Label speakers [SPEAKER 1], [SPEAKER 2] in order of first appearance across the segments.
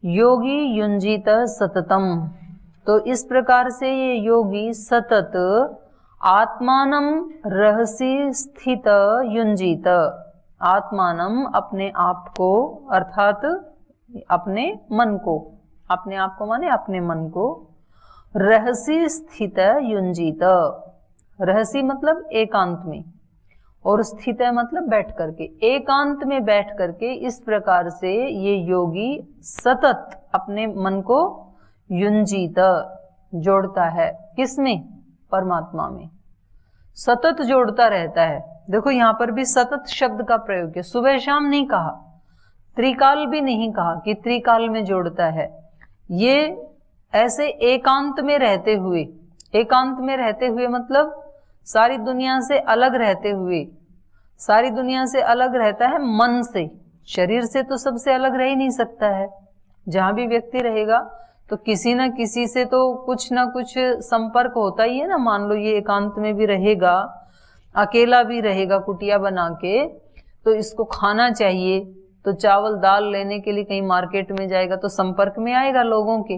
[SPEAKER 1] योगी युंजीत सततम। तो इस प्रकार से ये योगी सतत आत्मानम रहसि स्थित युंजीत, आत्मानम अपने आप को, अर्थात अपने मन को, अपने आप को माने अपने मन को, रहसि स्थित युंजीत, रहसि मतलब एकांत में, और स्थित मतलब बैठ करके, एकांत में बैठ करके इस प्रकार से ये योगी सतत अपने मन को युंजीत जोड़ता है। किसमें? परमात्मा में सतत जोड़ता रहता है। देखो यहां पर भी सतत शब्द का प्रयोग है, सुबह शाम नहीं कहा, त्रिकाल भी नहीं कहा कि त्रिकाल में जोड़ता है। ये ऐसे एकांत में रहते हुए, एकांत में रहते हुए मतलब सारी दुनिया से अलग रहते हुए, सारी दुनिया से अलग रहता है मन से, शरीर से तो सबसे अलग रह ही नहीं सकता है। जहां भी व्यक्ति रहेगा तो किसी न किसी से तो कुछ ना कुछ संपर्क होता ही है ना। मान लो ये एकांत में भी रहेगा, अकेला भी रहेगा कुटिया बना के, तो इसको खाना चाहिए, तो चावल दाल लेने के लिए कहीं मार्केट में जाएगा तो संपर्क में आएगा लोगों के।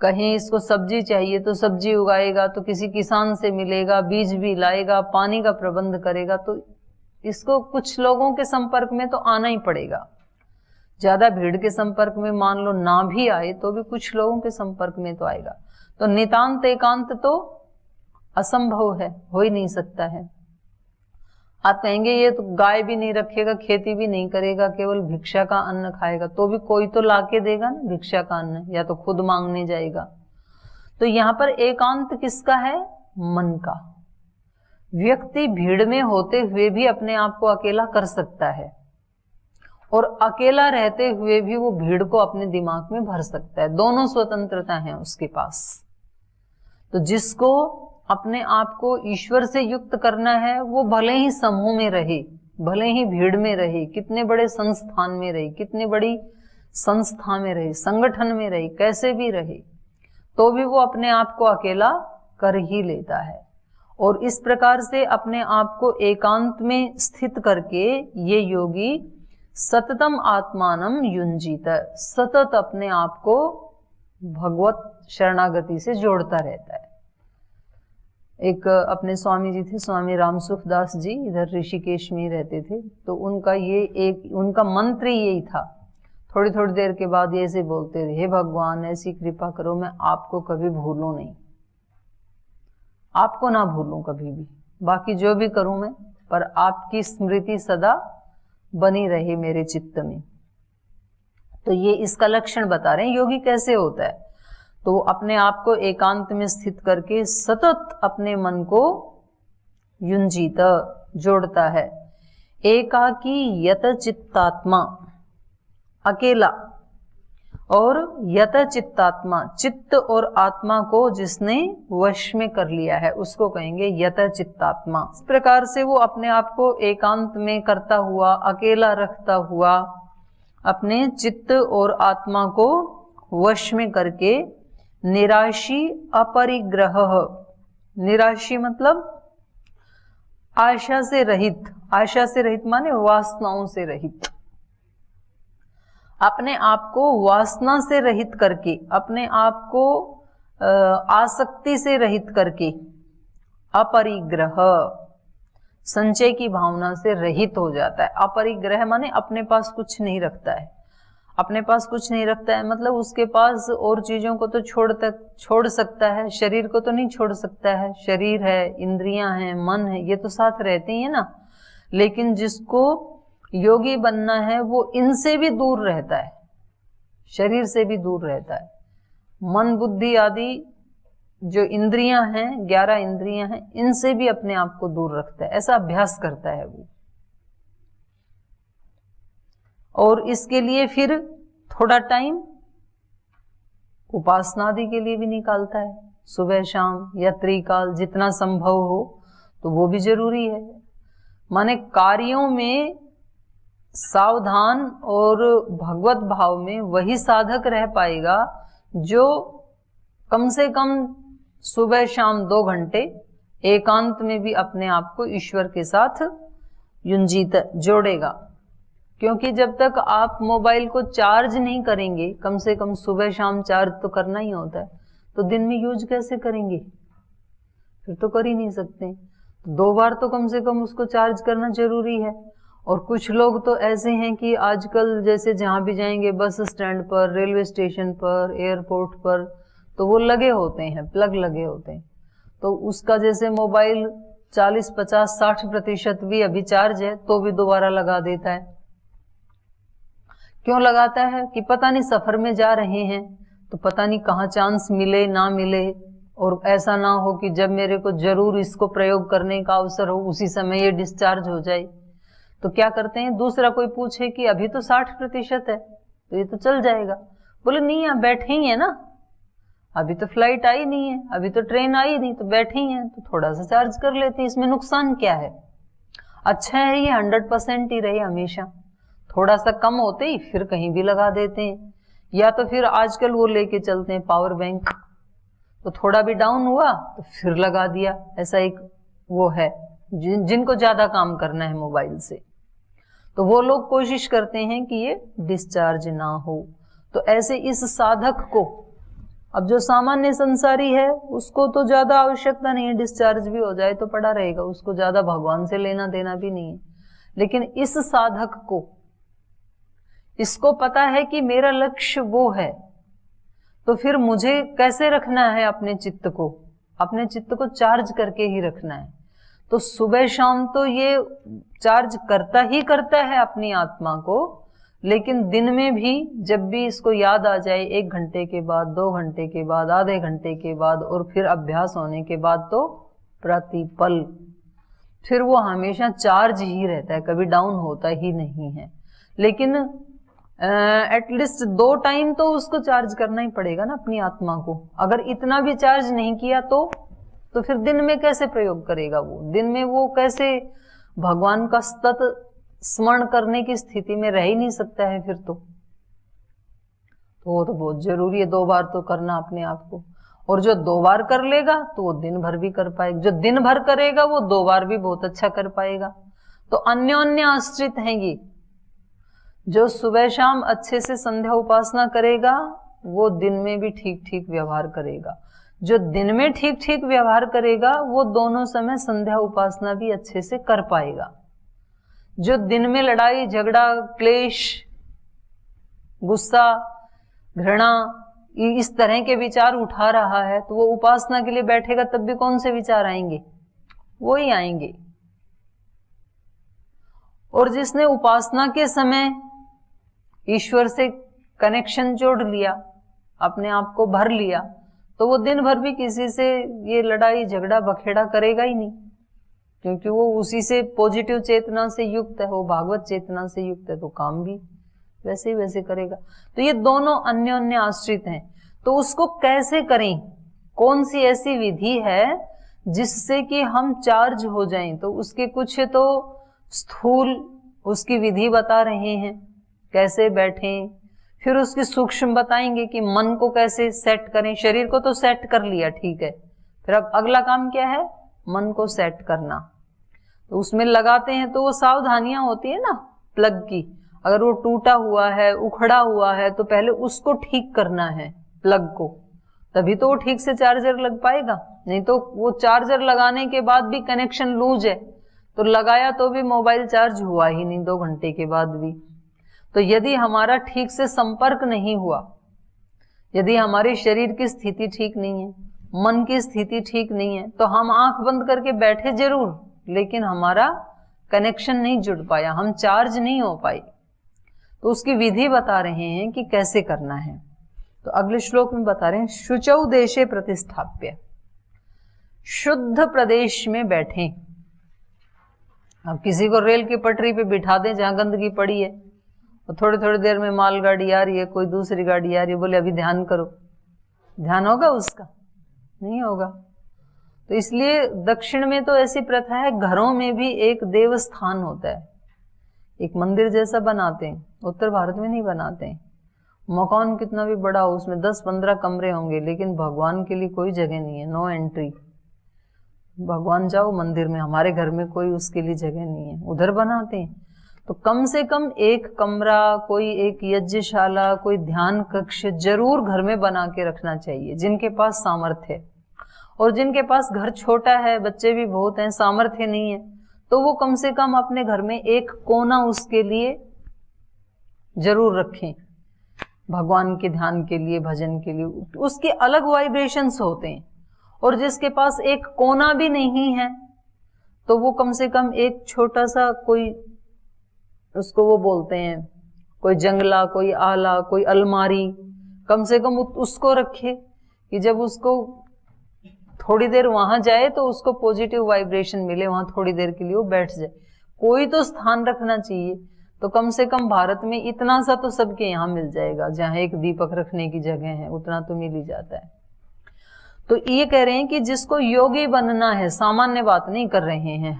[SPEAKER 1] कहीं इसको सब्जी चाहिए तो सब्जी उगाएगा तो किसी किसान से मिलेगा, बीज भी लाएगा, पानी का प्रबंध करेगा, तो इसको कुछ लोगों के संपर्क में तो आना ही पड़ेगा। ज्यादा भीड़ के संपर्क में मान लो ना भी आए तो भी कुछ लोगों के संपर्क में तो आएगा। तो नितांत एकांत तो असंभव है, हो ही नहीं सकता है। आप कहेंगे ये तो गाय भी नहीं रखेगा, खेती भी नहीं करेगा, केवल भिक्षा का अन्न खाएगा, तो भी कोई तो लाके देगा ना भिक्षा का अन्न, या तो खुद मांगने जाएगा। तो यहाँ पर एकांत किसका है? मन का। व्यक्ति भीड़ में होते हुए भी अपने आप को अकेला कर सकता है, और अकेला रहते हुए भी वो भीड़ को अपने दिमाग में भर सकता है। दोनों स्वतंत्रता है उसके पास। तो जिसको अपने आप को ईश्वर से युक्त करना है, वो भले ही समूह में रहे, भले ही भीड़ में रहे, कितने बड़े संस्थान में रहे, कितनी बड़ी संस्था में रहे, संगठन में रहे, कैसे भी रहे, तो भी वो अपने आप को अकेला कर ही लेता है। और इस प्रकार से अपने आप को एकांत में स्थित करके ये योगी सततम आत्मानम युंजीत, सतत अपने आप को भगवत शरणागति से जोड़ता रहता है। एक अपने स्वामी जी थे, स्वामी रामसुख दास जी, इधर ऋषिकेश में रहते थे। तो उनका ये एक उनका मंत्र यही था, थोड़ी थोड़ी देर के बाद ये ऐसे बोलते थे, हे भगवान ऐसी कृपा करो मैं आपको कभी भूलूं नहीं, आपको ना भूलूं कभी भी, बाकी जो भी करूं मैं, पर आपकी स्मृति सदा बनी रहे मेरे चित्त में। तो ये इसका लक्षण बता रहे हैं योगी कैसे होता है। तो अपने आप को एकांत में स्थित करके सतत अपने मन को युंजीत जोड़ता है। एकाकी यत चित्तात्मा, अकेला, और यत चित्तात्मा, चित्त और आत्मा को जिसने वश में कर लिया है उसको कहेंगे यत चित्तात्मा। इस प्रकार से वो अपने आप को एकांत में करता हुआ, अकेला रखता हुआ, अपने चित्त और आत्मा को वश में करके निराशी अपरिग्रह, निराशी मतलब आशा से रहित, आशा से रहित माने वासनाओं से रहित, अपने आप को वासना से रहित करके, अपने आप को आसक्ति से रहित करके, अपरिग्रह संचय की भावना से रहित हो जाता है। अपरिग्रह माने अपने पास कुछ नहीं रखता है, अपने पास कुछ नहीं रखता है मतलब उसके पास और चीजों को तो छोड़ सकता है, शरीर को तो नहीं छोड़ सकता है। शरीर है, इंद्रियां हैं, मन है, ये तो साथ रहते ही है ना। लेकिन जिसको योगी बनना है वो इनसे भी दूर रहता है, शरीर से भी दूर रहता है। मन बुद्धि आदि जो इंद्रियां हैं, 11 इंद्रियां हैं, इनसे भी अपने आप को दूर रखता है, ऐसा अभ्यास करता है वो। और इसके लिए फिर थोड़ा टाइम उपासना आदि के लिए भी निकालता है, सुबह शाम या त्रिकाल जितना संभव हो, तो वो भी जरूरी है। माने कार्यों में सावधान और भगवत भाव में वही साधक रह पाएगा जो कम से कम सुबह शाम 2 घंटे एकांत में भी अपने आप को ईश्वर के साथ युंजीत जोड़ेगा। क्योंकि जब तक आप मोबाइल को चार्ज नहीं करेंगे, कम से कम सुबह शाम चार्ज तो करना ही होता है, तो दिन में यूज कैसे करेंगे? फिर तो कर ही नहीं सकते। 2 बार तो कम से कम उसको चार्ज करना जरूरी है। और कुछ लोग तो ऐसे हैं कि आजकल जैसे जहां भी जाएंगे, बस स्टैंड पर, रेलवे स्टेशन पर, एयरपोर्ट पर, तो वो लगे होते हैं, प्लग लगे होते हैं। तो उसका जैसे मोबाइल 40, 50, 60% भी अभी चार्ज है तो भी दोबारा लगा देता है। क्यों लगाता है? कि पता नहीं सफर में जा रहे हैं तो पता नहीं कहाँ चांस मिले ना मिले, और ऐसा ना हो कि जब मेरे को जरूर इसको प्रयोग करने का अवसर हो उसी समय ये डिस्चार्ज हो जाए। तो क्या करते हैं, दूसरा कोई पूछे कि अभी तो 60% है तो ये तो चल जाएगा, बोले नहीं आप बैठे ही है ना, अभी तो फ्लाइट आई नहीं है, अभी तो ट्रेन आई नहीं, तो बैठे ही हैं तो थोड़ा सा चार्ज कर लेते हैं, इसमें नुकसान क्या है? अच्छा है ये 100% ही रहे हमेशा, थोड़ा सा कम होते ही फिर कहीं भी लगा देते हैं। या तो फिर आजकल वो लेके चलते हैं पावर बैंक, तो थोड़ा भी डाउन हुआ तो फिर लगा दिया। ऐसा एक वो है जिनको ज्यादा काम करना है मोबाइल से, तो वो लोग कोशिश करते हैं कि ये डिस्चार्ज ना हो। तो ऐसे इस साधक को, अब जो सामान्य संसारी है उसको तो ज्यादा आवश्यकता नहीं है, डिस्चार्ज भी हो जाए तो पड़ा रहेगा, उसको ज्यादा भगवान से लेना देना भी नहीं है। लेकिन इस साधक को, इसको पता है कि मेरा लक्ष्य वो है, तो फिर मुझे कैसे रखना है अपने चित्त को? अपने चित्त को चार्ज करके ही रखना है। तो सुबह शाम तो ये चार्ज करता ही करता है अपनी आत्मा को, लेकिन दिन में भी जब भी इसको याद आ जाए, 1 घंटे के बाद, 2 घंटे के बाद, आधे घंटे के बाद, और फिर अभ्यास होने के बाद तो प्रतिपल फिर वो हमेशा चार्ज ही रहता है, कभी डाउन होता ही नहीं है। लेकिन एटलीस्ट 2 टाइम तो उसको चार्ज करना ही पड़ेगा ना अपनी आत्मा को। अगर इतना भी चार्ज नहीं किया तो फिर दिन में कैसे प्रयोग करेगा? वो दिन में वो कैसे भगवान का सतत स्मरण करने की स्थिति में रह ही नहीं सकता है फिर तो वो तो बहुत जरूरी है 2 बार तो करना अपने आप को। और जो 2 बार कर लेगा तो वो दिन भर भी कर पाएगा, जो दिन भर करेगा वो 2 बार भी बहुत अच्छा कर पाएगा। तो अन्योन्य आश्रित हैं ये। जो सुबह शाम अच्छे से संध्या उपासना करेगा वो दिन में भी ठीक ठीक व्यवहार करेगा, जो दिन में ठीक ठीक व्यवहार करेगा वो दोनों समय संध्या उपासना भी अच्छे से कर पाएगा। जो दिन में लड़ाई झगड़ा क्लेश गुस्सा घृणा इस तरह के विचार उठा रहा है तो वो उपासना के लिए बैठेगा तब भी कौन से विचार आएंगे? वो ही आएंगे। और जिसने उपासना के समय ईश्वर से कनेक्शन जोड़ लिया, अपने आप को भर लिया, तो वो दिन भर भी किसी से ये लड़ाई झगड़ा बखेड़ा करेगा ही नहीं, क्योंकि वो उसी से पॉजिटिव चेतना से युक्त है, वो भागवत चेतना से युक्त है, तो काम भी वैसे ही वैसे करेगा। तो ये दोनों अन्योन्य आश्रित हैं। तो उसको कैसे करें? कौन सी ऐसी विधि है जिससे कि हम चार्ज हो जाएं? तो उसके कुछ तो स्थूल उसकी विधि बता रहे हैं, कैसे बैठें, फिर उसकी सूक्ष्म बताएंगे कि मन को कैसे सेट करें। शरीर को तो सेट कर लिया, ठीक है, फिर अब अगला काम क्या है? मन को सेट करना। तो उसमें लगाते हैं तो वो सावधानियां होती है ना प्लग की, अगर वो टूटा हुआ है उखड़ा हुआ है तो पहले उसको ठीक करना है प्लग को, तभी तो वो ठीक से चार्जर लग पाएगा। नहीं तो वो चार्जर लगाने के बाद भी कनेक्शन लूज है तो लगाया तो भी मोबाइल चार्ज हुआ ही नहीं 2 घंटे के बाद भी। तो यदि हमारा ठीक से संपर्क नहीं हुआ, यदि हमारे शरीर की स्थिति ठीक नहीं है, मन की स्थिति ठीक नहीं है, तो हम आंख बंद करके बैठे जरूर, लेकिन हमारा कनेक्शन नहीं जुड़ पाया, हम चार्ज नहीं हो पाए। तो उसकी विधि बता रहे हैं कि कैसे करना है। तो अगले श्लोक में बता रहे हैं, शुचौ देशे प्रतिष्ठाप्य, शुद्ध प्रदेश में बैठें। अब किसी को रेल की पटरी पे बिठा दें जहां गंदगी पड़ी है, और थोड़ी थोड़ी देर में मालगाड़ी आ रही है, कोई दूसरी गाड़ी आ रही है, बोले अभी ध्यान करो, ध्यान होगा उसका? नहीं होगा। तो इसलिए दक्षिण में तो ऐसी प्रथा है, घरों में भी एक देव स्थान होता है, एक मंदिर जैसा बनाते हैं। उत्तर भारत में नहीं बनाते हैं। मकान कितना भी बड़ा हो, उसमें 10-15 कमरे होंगे, लेकिन भगवान के लिए कोई जगह नहीं है, नो एंट्री। भगवान जाओ मंदिर में, हमारे घर में कोई उसके लिए जगह नहीं है, उधर बनाते हैं। तो कम से कम एक कमरा, कोई एक यज्ञशाला, कोई ध्यान कक्ष जरूर घर में बना के रखना चाहिए, जिनके पास सामर्थ्य है। और जिनके पास घर छोटा है, बच्चे भी बहुत हैं, सामर्थ्य नहीं है, तो वो कम से कम अपने घर में एक कोना उसके लिए जरूर रखें, भगवान के ध्यान के लिए, भजन के लिए। उसके अलग वाइब्रेशंस होते हैं। और जिसके पास एक कोना भी नहीं है, तो वो कम से कम एक छोटा सा कोई, उसको वो बोलते हैं कोई जंगला, कोई आला, कोई अलमारी, कम से कम उसको रखे कि जब उसको थोड़ी देर वहां जाए तो उसको पॉजिटिव वाइब्रेशन मिले, वहां थोड़ी देर के लिए वो बैठ जाए। कोई तो स्थान रखना चाहिए। तो कम से कम भारत में इतना सा तो सबके यहाँ मिल जाएगा, जहाँ एक दीपक रखने की जगह है, उतना तो मिल ही जाता है। तो ये कह रहे हैं कि जिसको योगी बनना है, सामान्य बात नहीं कर रहे हैं,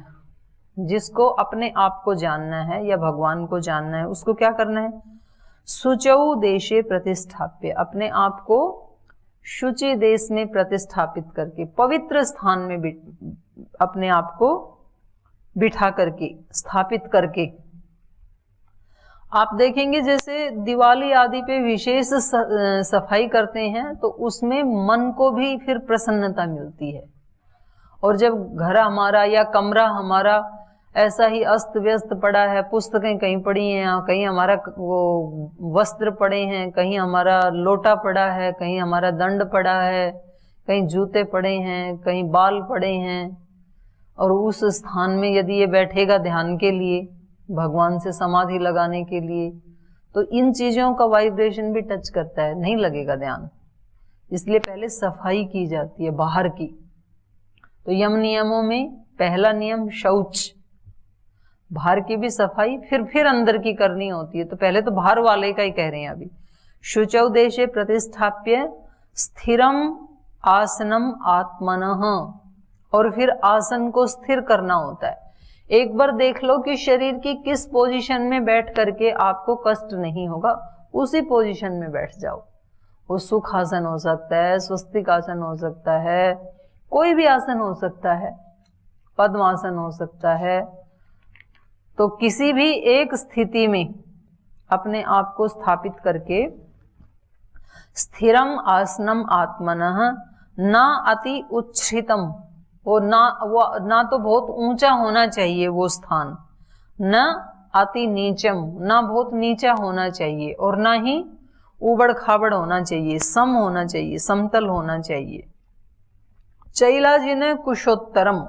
[SPEAKER 1] जिसको अपने आप को जानना है या भगवान को जानना है, उसको क्या करना है? शुचौ देशे प्रतिष्ठाप्य, अपने आप को शुचि देश में प्रतिष्ठापित करके, पवित्र स्थान में अपने आप को बिठा करके, स्थापित करके। आप देखेंगे जैसे दिवाली आदि पे विशेष सफाई करते हैं, तो उसमें मन को भी फिर प्रसन्नता मिलती है। और जब घर हमारा या कमरा हमारा ऐसा ही अस्त व्यस्त पड़ा है, पुस्तकें कहीं पड़ी हैं, कहीं हमारा वो वस्त्र पड़े हैं, कहीं हमारा लोटा पड़ा है, कहीं हमारा दंड पड़ा है, कहीं जूते पड़े हैं, कहीं बाल पड़े हैं, और उस स्थान में यदि ये बैठेगा ध्यान के लिए, भगवान से समाधि लगाने के लिए, तो इन चीजों का वाइब्रेशन भी टच करता है, नहीं लगेगा ध्यान। इसलिए पहले सफाई की जाती है बाहर की। तो यम नियमों में पहला नियम शौच, बाहर की भी सफाई फिर अंदर की करनी होती है। तो पहले तो बाहर वाले का ही कह रहे हैं अभी। शुचौ देशे प्रतिष्ठाप्य स्थिरम आसनम आत्मनः, और फिर आसन को स्थिर करना होता है। एक बार देख लो कि शरीर की किस पोजीशन में बैठ करके आपको कष्ट नहीं होगा, उसी पोजीशन में बैठ जाओ। वो सुख आसन हो सकता है, स्वस्तिक आसन हो सकता है, कोई भी आसन हो सकता है, पद्मासन हो सकता है। तो किसी भी एक स्थिति में अपने आप को स्थापित करके, स्थिरम आसनम आत्मनः, ना अति उच्छ्रितम, वो ना तो बहुत ऊंचा होना चाहिए वो स्थान, न अति नीचम, ना बहुत नीचा होना चाहिए, और ना ही उबड़ खाबड़ होना चाहिए, सम होना चाहिए, समतल होना चाहिए। चैलाजिन कुशोत्तरम,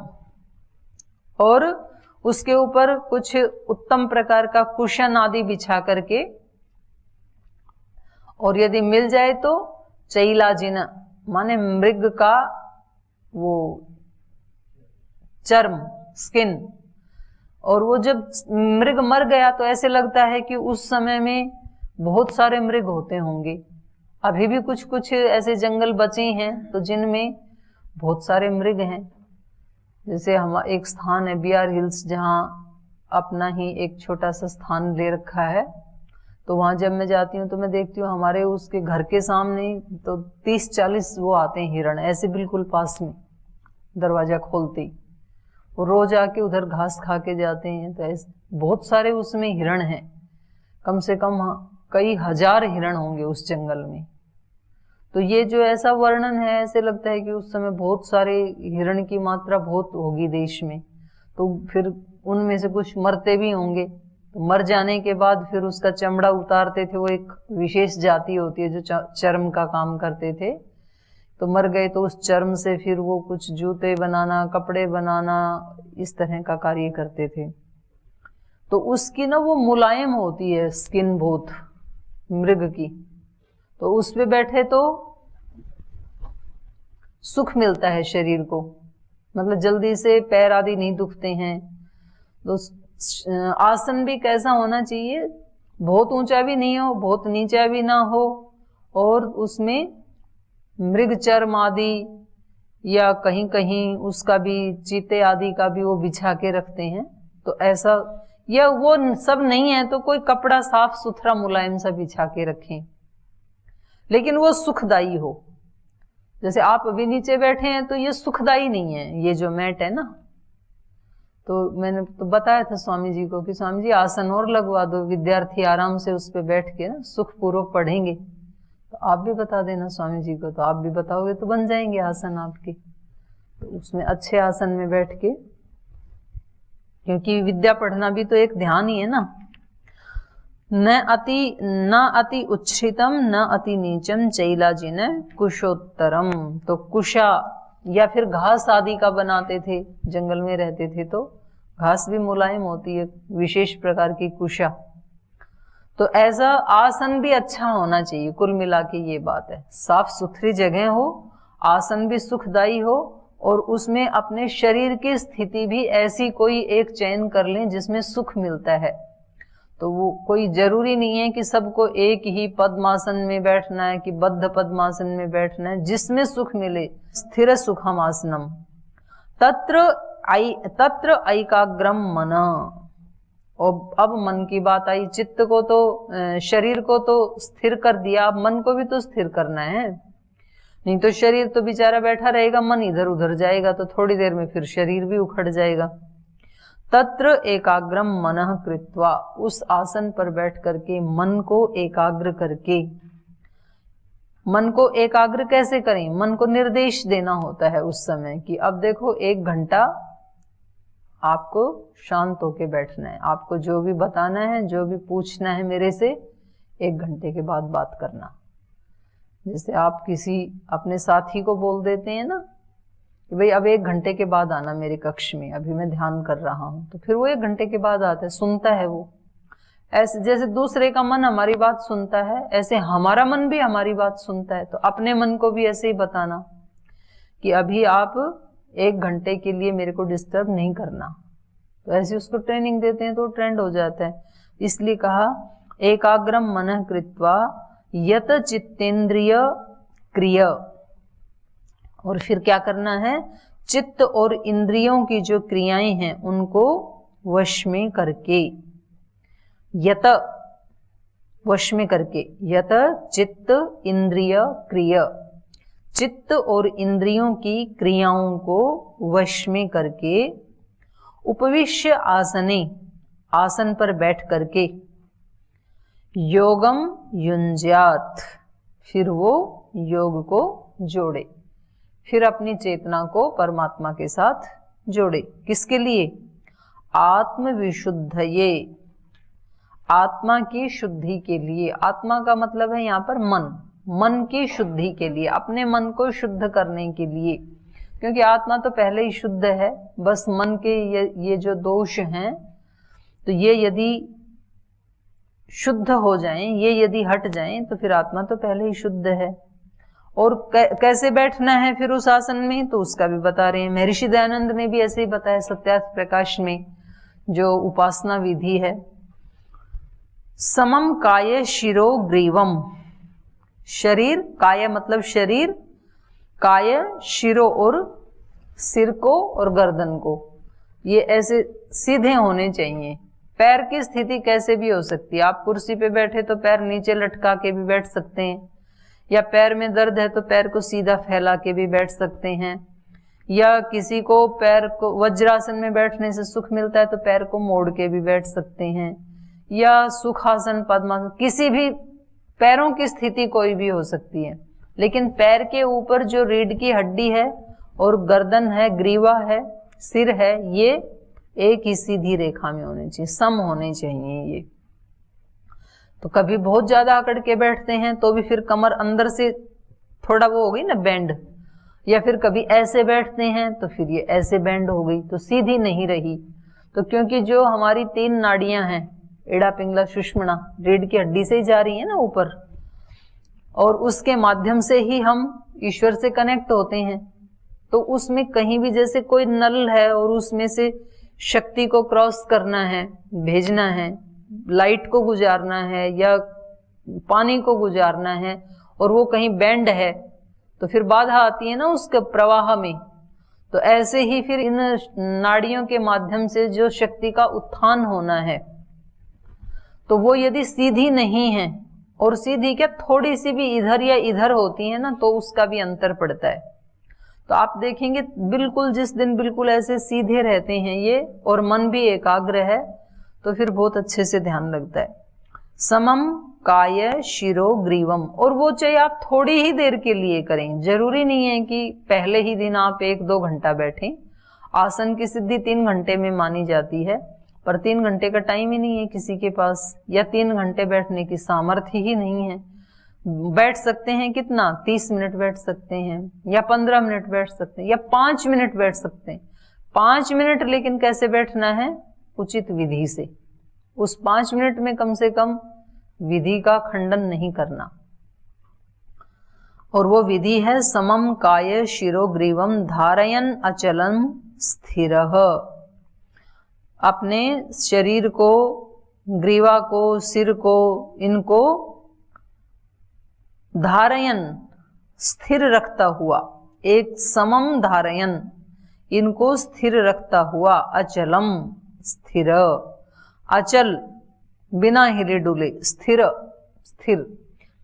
[SPEAKER 1] और उसके ऊपर कुछ उत्तम प्रकार का कुशन आदि बिछा करके, और यदि मिल जाए तो चैलाजिन माने मृग का वो चर्म, स्किन। और वो जब मृग मर गया तो ऐसे लगता है कि उस समय में बहुत सारे मृग होते होंगे। अभी भी कुछ कुछ ऐसे जंगल बचे हैं तो जिनमें बहुत सारे मृग हैं। जैसे हम एक स्थान है बिहार हिल्स, जहाँ अपना ही एक छोटा सा स्थान ले रखा है, तो वहां जब मैं जाती हूँ तो मैं देखती हूँ हमारे उसके घर के सामने तो 30-40 वो आते हैं हिरण, ऐसे बिल्कुल पास में, दरवाजा खोलते ही वो रोज आके उधर घास खा के जाते हैं। तो ऐसे बहुत सारे उसमें हिरण हैं, कम से कम कई हजार हिरण होंगे उस जंगल में। तो ये जो ऐसा वर्णन है, ऐसे लगता है कि उस समय बहुत सारे हिरण की मात्रा बहुत होगी देश में। तो फिर उनमें से कुछ मरते भी होंगे, तो मर जाने के बाद फिर उसका चमड़ा उतारते थे। वो एक विशेष जाति होती है जो चर्म का काम करते थे। तो मर गए तो उस चर्म से फिर वो कुछ जूते बनाना, कपड़े बनाना, इस तरह का कार्य करते थे। तो उसकी ना वो मुलायम होती है स्किन बहुत, मृग की। तो उस पे बैठे तो सुख मिलता है शरीर को, मतलब जल्दी से पैर आदि नहीं दुखते हैं। तो आसन भी कैसा होना चाहिए, बहुत ऊंचा भी नहीं हो, बहुत नीचा भी ना हो, और उसमें मृग चर्म आदि या कहीं कहीं उसका भी चीते आदि का भी वो बिछा के रखते हैं। तो ऐसा, या वो सब नहीं है तो कोई कपड़ा साफ सुथरा मुलायम सा बिछा के रखें, लेकिन वो सुखदाई हो। जैसे आप अभी नीचे बैठे हैं तो ये सुखदाई नहीं है, ये जो मैट है ना, तो मैंने तो बताया था स्वामी जी को कि स्वामी जी आसन और लगवा दो, विद्यार्थी आराम से उस पर बैठ के ना सुखपूर्वक पढ़ेंगे। तो आप भी बता देना स्वामी जी को, तो आप भी बताओगे तो बन जाएंगे आसन आपके। तो उसमें अच्छे आसन में बैठ के, क्योंकि विद्या पढ़ना भी तो एक ध्यान ही है ना। न अति उच्छ्रितम न अति नीचम चैलाजी ने कुशोत्तरम। तो कुशा या फिर घास आदि का बनाते थे, जंगल में रहते थे तो घास भी मुलायम होती है, विशेष प्रकार की कुशा। तो ऐसा आसन भी अच्छा होना चाहिए। कुल मिला के ये बात है, साफ सुथरी जगह हो, आसन भी सुखदायी हो, और उसमें अपने शरीर की स्थिति भी ऐसी कोई एक चयन कर लें जिसमें सुख मिलता है। तो वो कोई जरूरी नहीं है कि सबको एक ही पद्मासन में बैठना है कि बद्ध पद्मासन में बैठना है, जिसमें सुख मिले। स्थिर सुखम आसनम तत्र ऐकाग्रम मन। और अब मन की बात आई, चित्त को तो शरीर को तो स्थिर कर दिया, अब मन को भी तो स्थिर करना है। नहीं तो शरीर तो बेचारा बैठा रहेगा, मन इधर उधर जाएगा, तो थोड़ी देर में फिर शरीर भी उखड़ जाएगा। तत्र एकाग्रम मनः कृत्वा, उस आसन पर बैठ करके मन को एकाग्र करके। मन को एकाग्र कैसे करें? मन को निर्देश देना होता है उस समय कि अब देखो 1 घंटा आपको शांत होके बैठना है, आपको जो भी बताना है, जो भी पूछना है मेरे से, 1 घंटे के बाद बात करना। जैसे आप किसी अपने साथी को बोल देते हैं ना कि भाई अब 1 घंटे के बाद आना मेरे कक्ष में, अभी मैं ध्यान कर रहा हूं, तो फिर वो 1 घंटे के बाद आता है, सुनता है वो। ऐसे जैसे दूसरे का मन हमारी बात सुनता है, ऐसे हमारा मन भी हमारी बात सुनता है। तो अपने मन को भी ऐसे ही बताना कि अभी आप 1 घंटे के लिए मेरे को डिस्टर्ब नहीं करना। तो ऐसे उसको ट्रेनिंग देते हैं तो ट्रेंड हो जाता है। इसलिए कहा एकाग्रम मनः कृत्वा यत चित्तेंद्रिय क्रिय। और फिर क्या करना है? चित्त और इंद्रियों की जो क्रियाएं हैं उनको वश में करके, यत वश में करके, यत चित्त इंद्रिय क्रिय, चित्त और इंद्रियों की क्रियाओं को वश में करके, उपविश्य आसने, आसन पर बैठ करके, योगम युंज्यात, फिर वो योग को जोड़े, फिर अपनी चेतना को परमात्मा के साथ जोड़े। किसके लिए? आत्मविशुद्धये, आत्मा की शुद्धि के लिए। आत्मा का मतलब है यहाँ पर मन, मन की शुद्धि के लिए, अपने मन को शुद्ध करने के लिए। क्योंकि आत्मा तो पहले ही शुद्ध है, बस मन के ये जो दोष हैं, तो ये यदि शुद्ध हो जाएं, ये यदि हट जाएं, तो फिर आत्मा तो पहले ही शुद्ध है। और कैसे बैठना है फिर उस आसन में, तो उसका भी बता रहे हैं। महर्षि दयानंद ने भी ऐसे ही बताया सत्यार्थ प्रकाश में, जो उपासना विधि है। समम काय शिरो ग्रीवम, शरीर, काय मतलब शरीर, काय शिरो और सिर को और गर्दन को, ये ऐसे सीधे होने चाहिए। पैर की स्थिति कैसे भी हो सकती है, आप कुर्सी पे बैठे तो पैर नीचे लटका के भी बैठ सकते हैं, या पैर में दर्द है तो पैर को सीधा फैला के भी बैठ सकते हैं, या किसी को पैर को वज्रासन में बैठने से सुख मिलता है तो पैर को मोड़ के भी बैठ सकते हैं, या सुखासन, पद्मासन, किसी भी पैरों की स्थिति कोई भी हो सकती है। लेकिन पैर के ऊपर जो रीढ़ की हड्डी है और गर्दन है, ग्रीवा है, सिर है, ये एक ही सीधी रेखा में होने चाहिए, सम होने चाहिए ये। तो कभी बहुत ज्यादा अकड़ के बैठते हैं तो भी फिर कमर अंदर से थोड़ा वो हो गई ना बेंड, या फिर कभी ऐसे बैठते हैं तो फिर ये ऐसे बेंड हो गई, तो सीधी नहीं रही। तो क्योंकि जो हमारी 3 नाड़ियां हैं, एड़ा, पिंगला, सुषुम्ना, रीढ़ की हड्डी से ही जा रही है ना ऊपर, और उसके माध्यम से ही हम ईश्वर से कनेक्ट होते हैं। तो उसमें कहीं भी जैसे कोई नल है और उसमें से शक्ति को क्रॉस करना है, भेजना है, लाइट को गुजारना है या पानी को गुजारना है, और वो कहीं बेंड है तो फिर बाधा आती है ना उसके प्रवाह में। तो ऐसे ही फिर इन नाड़ियों के माध्यम से जो शक्ति का उत्थान होना है, तो वो यदि सीधी नहीं है, और सीधी क्या थोड़ी सी भी इधर या इधर होती है ना, तो उसका भी अंतर पड़ता है। तो आप देखेंगे बिल्कुल जिस दिन बिल्कुल ऐसे सीधे रहते हैं ये और मन भी एकाग्र है तो फिर बहुत अच्छे से ध्यान लगता है। समम काय शिरो ग्रीवम, और वो चाहे आप थोड़ी ही देर के लिए करें, जरूरी नहीं है कि पहले ही दिन आप 1-2 घंटा बैठें। आसन की सिद्धि 3 घंटे में मानी जाती है, पर 3 घंटे का टाइम ही नहीं है किसी के पास, या 3 घंटे बैठने की सामर्थ्य ही नहीं है। बैठ सकते हैं कितना, 30 मिनट बैठ सकते हैं, या 15 मिनट बैठ सकते हैं, या 5 मिनट बैठ सकते हैं। 5 मिनट लेकिन कैसे बैठना है, उचित विधि से। उस 5 मिनट में कम से कम विधि का खंडन नहीं करना, और वो विधि है समम काय शिरो ग्रीवम धारयन अचलम स्थिरः। अपने शरीर को, ग्रीवा को, सिर को, इनको धारयन स्थिर रखता हुआ, एक समम धारयन, इनको स्थिर रखता हुआ, अचलम स्थिर, अचल बिना हिले डुले, स्थिर स्थिर,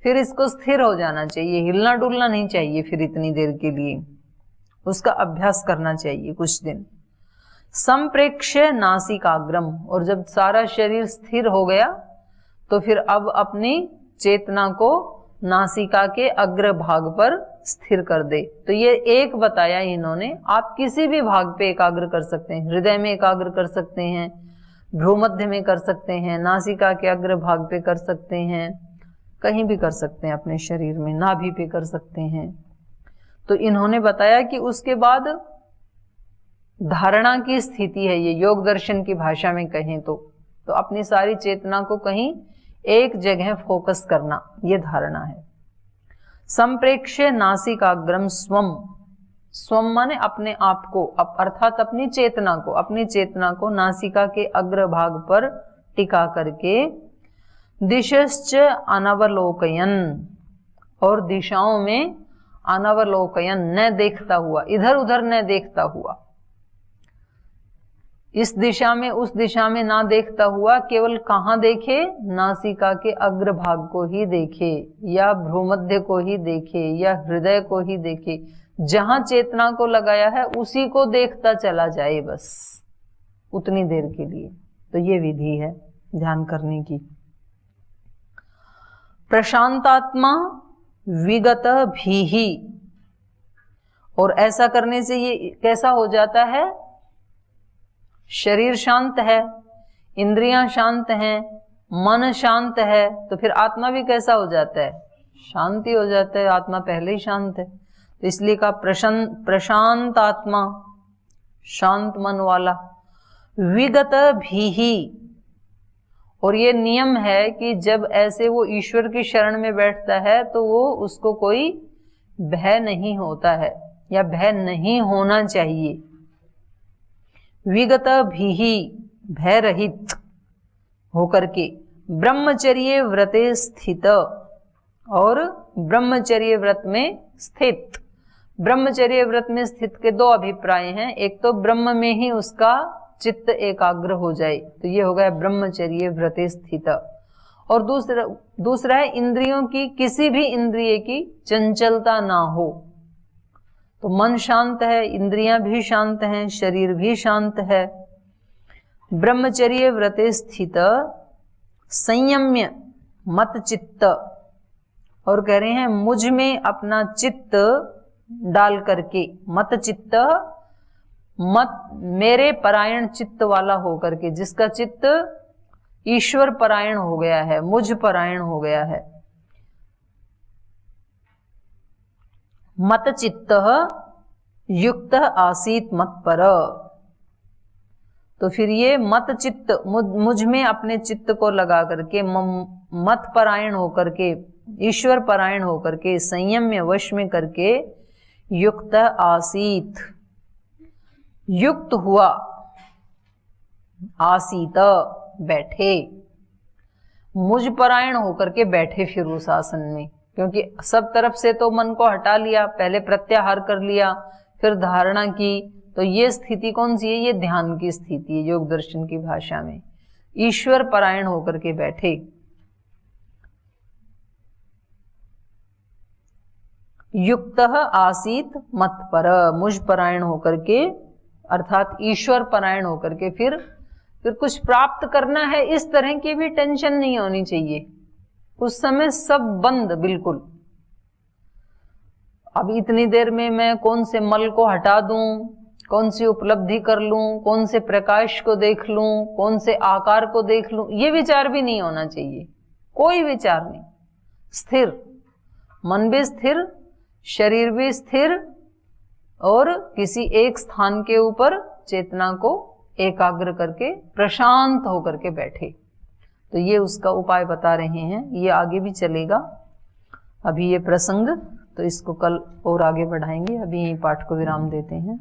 [SPEAKER 1] फिर इसको स्थिर हो जाना चाहिए, हिलना डुलना नहीं चाहिए फिर इतनी देर के लिए, उसका अभ्यास करना चाहिए कुछ दिन। संप्रेक्ष्य नासिकाग्रम, और जब सारा शरीर स्थिर हो गया तो फिर अब अपनी चेतना को नासिका के अग्र भाग पर स्थिर कर दे। तो ये एक बताया इन्होंने, आप किसी भी भाग पे एकाग्र कर सकते हैं, हृदय में एकाग्र कर सकते हैं, भ्रूमध्य में कर सकते हैं, नासिका के अग्र भाग पे कर सकते हैं, कहीं भी कर सकते हैं अपने शरीर में, नाभि पे कर सकते हैं। तो इन्होंने बताया कि उसके बाद धारणा की स्थिति है, ये योग दर्शन की भाषा में कहें तो अपनी सारी चेतना को कहीं एक जगह फोकस करना, ये धारणा है। संप्रेक्ष्य नासिकाग्रम स्वम, स्वम माने अपने आप को, अर्थात अपनी चेतना को नासिका के अग्रभाग पर टिका करके दिशश्च अनवलोकयन, और दिशाओं में अनवलोकयन, न देखता हुआ, इधर उधर न देखता हुआ, इस दिशा में उस दिशा में ना देखता हुआ, केवल कहाँ देखे, नासिका के अग्रभाग को ही देखे, या भ्रूमध्य को ही देखे, या हृदय को ही देखे, जहां चेतना को लगाया है उसी को देखता चला जाए बस उतनी देर के लिए। तो ये विधि है ध्यान करने की। प्रशांतात्मा विगत भीहि, और ऐसा करने से ये कैसा हो जाता है, शरीर शांत है, इंद्रियां शांत हैं, मन शांत है, तो फिर आत्मा भी कैसा हो जाता है, शांति हो जाता है, आत्मा पहले ही शांत है। तो इसलिए कहा प्रशांत आत्मा, शांत मन वाला, विगत भीहि, और ये नियम है कि जब ऐसे वो ईश्वर की शरण में बैठता है तो वो उसको कोई भय नहीं होता है, या भय नहीं होना चाहिए। विगत भीहि, भय रहित होकर के, ब्रह्मचर्य व्रते स्थित, और ब्रह्मचर्य व्रत में स्थित। ब्रह्मचर्य व्रत में स्थित के 2 अभिप्राय हैं, एक तो ब्रह्म में ही उसका चित्त एकाग्र हो जाए, तो ये हो गया ब्रह्मचर्य व्रते स्थित, और दूसरा है इंद्रियों की, किसी भी इंद्रिय की चंचलता ना हो। तो मन शांत है, इंद्रियां भी शांत हैं, शरीर भी शांत है। ब्रह्मचर्य व्रते स्थित संयम्य मत चित्त, और कह रहे हैं मुझ में अपना चित्त डाल करके, मत चित्त, मत मेरे परायण चित्त वाला हो करके, जिसका चित्त ईश्वर परायण हो गया है, मुझ परायण हो गया है। मत चित्त युक्त आसीत मत पर, तो फिर ये मत चित्त, मुझ में अपने चित्त को लगा करके, मत परायण होकर के, ईश्वर परायण होकर के, संयम में वश में करके, युक्त आसीत, युक्त हुआ, आसीत बैठे, मुझ परायण होकर के बैठे फिर उस आसन में, क्योंकि सब तरफ से तो मन को हटा लिया, पहले प्रत्याहार कर लिया, फिर धारणा की, तो ये स्थिति कौन सी है, ये ध्यान की स्थिति है योग दर्शन की भाषा में, ईश्वर परायण होकर के बैठे। युक्तः आसीत मत्पर, मुझ परायण होकर के अर्थात ईश्वर परायण होकर के फिर कुछ प्राप्त करना है, इस तरह की भी टेंशन नहीं होनी चाहिए। उस समय सब बंद बिल्कुल। अब इतनी देर में मैं कौन से मल को हटा दूं, कौन सी उपलब्धि कर लूं, कौन से प्रकाश को देख लूं, कौन से आकार को देख लूं, ये विचार भी नहीं होना चाहिए, कोई विचार नहीं। स्थिर मन भी स्थिर, शरीर भी स्थिर, और किसी एक स्थान के ऊपर चेतना को एकाग्र करके प्रशांत होकर के बैठे। तो ये उसका उपाय बता रहे हैं, ये आगे भी चलेगा। अभी ये प्रसंग तो इसको कल और आगे बढ़ाएंगे, अभी यही पाठ को विराम देते हैं।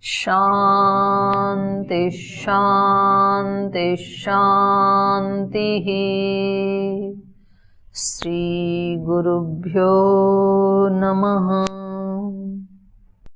[SPEAKER 1] शांति शांति शांति। श्री गुरुभ्यो नमः।